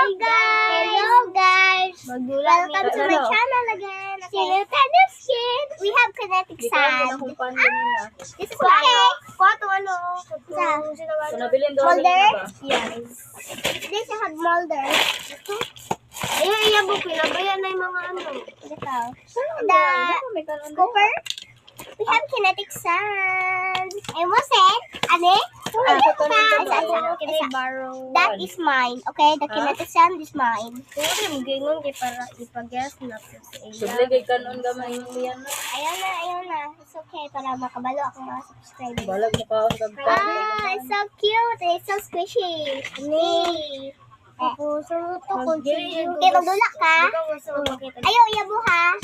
guys. Welcome to my channel again. Simultaneous Kids. We have kinetic sand. This is okay. Molder? Yes. This I have molder. Ayun, buko na ba yan ay mga ano? Ito. The scooper. We have kinetic sand. And what's it? Ane? That is mine. Okay, the kinetic sand is mine. Kung gingon kay para ipagas na sa iya. Subligay kanon gamay mo yan. Ayun na. It's okay para makabalo ako mga subscribers. Balag mo ka ang It's so cute. It's so squishy. Puso to kung Okay, magdula ka. Ayaw, iyabo ha.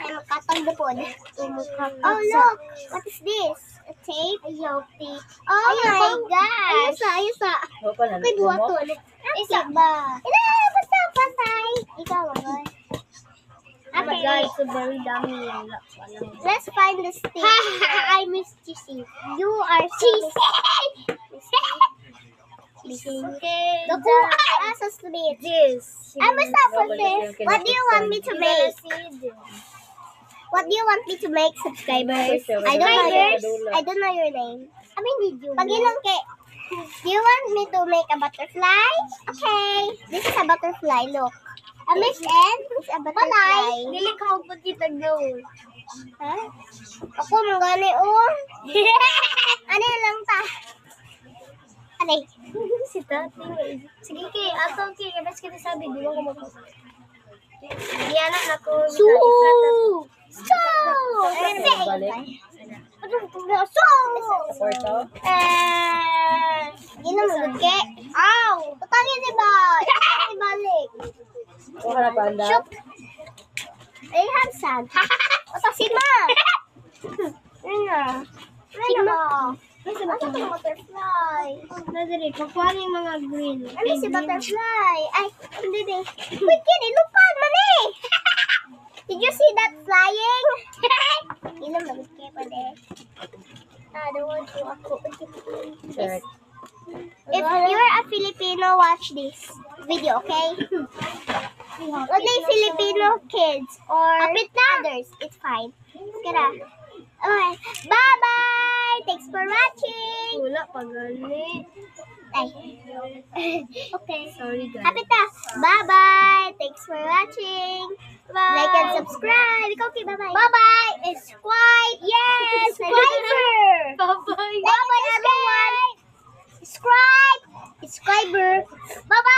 Ay, magkatagbo po. Oh, look. What is this? A tape? Ayaw, tape. Oh my gosh. Ayusa. May buwaton. Isa ba? Basta patay. Ikaw, mga. Oh my God, it's a very dummy. Let's find the stick. I miss cheesy. You are cheesy. Nakuha sa street. This. I'm a for this. What do you want me to make? What do you want me to make, subscribers? I don't know your name. I mean, did you? Pagilong kay. Do you want me to make a butterfly? Okay. This is a butterfly. Look. A Miss N is a butterfly. Dili ka ako kita gawin. Ha? Ako manggani oh. Ano lang ta? Ano? Si Tati. Sige kay, ato kay, best kita sabi, di ba ko mapos. Yan na ko. So! Gino mo ke? Aw! Utangin di ba? Ibalik. Kuha na panda. I have sand. Utasin mo. Sino? Ano si butterfly? Nadiri, pakuha yung mga green. Ano si butterfly? Ay, hindi din. Wait, kini, lupan man eh. Did you see that flying? Inom na gusto kayo pwede. I don't want to ako. Sure. If you're a Filipino, watch this video, okay? Only Filipino kids or others, it's fine. Kira. Okay. Bye-bye! Thanks for watching! Wala, pagali. Ay. Okay, sorry guys. Kapit na. Bye-bye! Thanks for watching! Bye. Like and subscribe! Ikaw, okay, bye-bye! Bye-bye! It's quite, yes! Subscriber! Bye-bye. Bye-bye, everyone! Subscribe! Subscriber! Bye-bye!